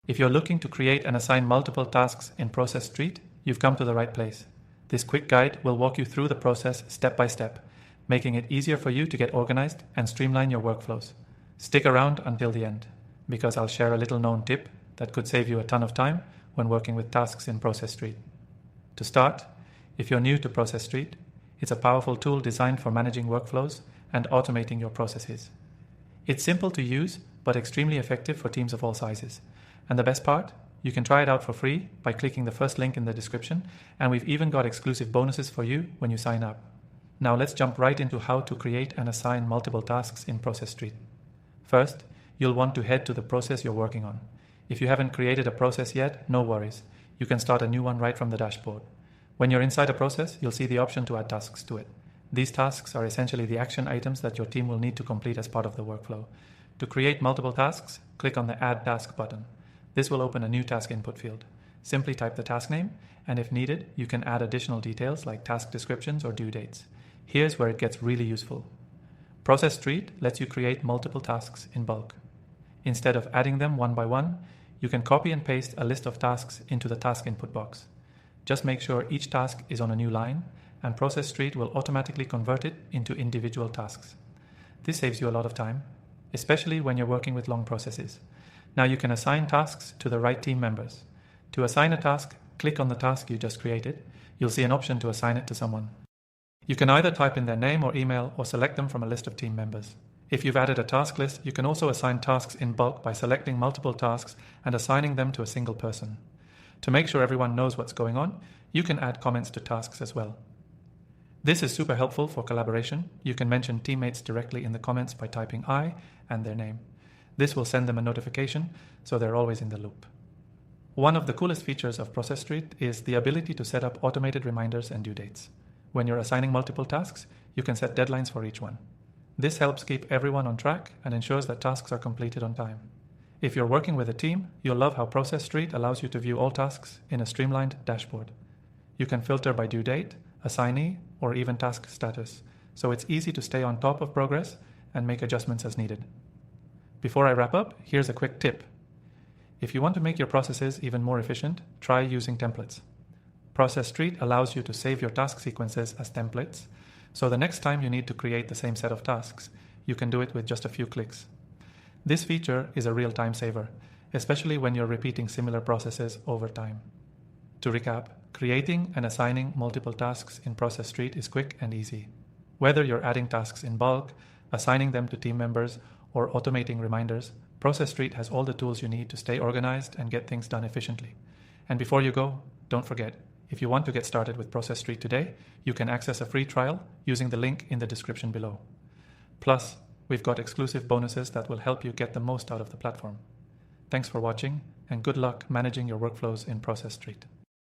If you're looking to create and assign multiple tasks in Process.st, you've come to the right place. This quick guide will walk you through the process step by step, making it easier for you to get organized and streamline your workflows. Stick around until the end, because I'll share a little known tip that could save you a ton of time when working with tasks in Process.st. To start, if you're new to Process.st, it's a powerful tool designed for managing workflows and automating your processes. It's simple to use, but extremely effective for teams of all sizes. And the best part? You can try it out for free by clicking the first link in the description, and we've even got exclusive bonuses for you when you sign up. Now let's jump right into how to create and assign multiple tasks in Process.st. First, you'll want to head to the process you're working on. If you haven't created a process yet, no worries. You can start a new one right from the dashboard. When you're inside a process, you'll see the option to add tasks to it. These tasks are essentially the action items that your team will need to complete as part of the workflow. To create multiple tasks, click on the Add Task button. This will open a new task input field. Simply type the task name, and if needed, you can add additional details like task descriptions or due dates. Here's where it gets really useful. Process.st lets you create multiple tasks in bulk. Instead of adding them one by one, you can copy and paste a list of tasks into the task input box. Just make sure each task is on a new line, and Process.st will automatically convert it into individual tasks. This saves you a lot of time, especially when you're working with long processes. Now you can assign tasks to the right team members. To assign a task, click on the task you just created. You'll see an option to assign it to someone. You can either type in their name or email or select them from a list of team members. If you've added a task list, you can also assign tasks in bulk by selecting multiple tasks and assigning them to a single person. To make sure everyone knows what's going on, you can add comments to tasks as well. This is super helpful for collaboration. You can mention teammates directly in the comments by typing I and their name. This will send them a notification, so they're always in the loop. One of the coolest features of Process.st is the ability to set up automated reminders and due dates. When you're assigning multiple tasks, you can set deadlines for each one. This helps keep everyone on track and ensures that tasks are completed on time. If you're working with a team, you'll love how Process.st allows you to view all tasks in a streamlined dashboard. You can filter by due date, assignee, or even task status, so it's easy to stay on top of progress and make adjustments as needed. Before I wrap up, here's a quick tip. If you want to make your processes even more efficient, try using templates. Process.st allows you to save your task sequences as templates, so the next time you need to create the same set of tasks, you can do it with just a few clicks. This feature is a real time saver, especially when you're repeating similar processes over time. To recap, creating and assigning multiple tasks in Process.st is quick and easy. Whether you're adding tasks in bulk, assigning them to team members, or automating reminders, Process.st has all the tools you need to stay organized and get things done efficiently. And before you go, don't forget, if you want to get started with Process.st today, you can access a free trial using the link in the description below. Plus, we've got exclusive bonuses that will help you get the most out of the platform. Thanks for watching, and good luck managing your workflows in Process.st.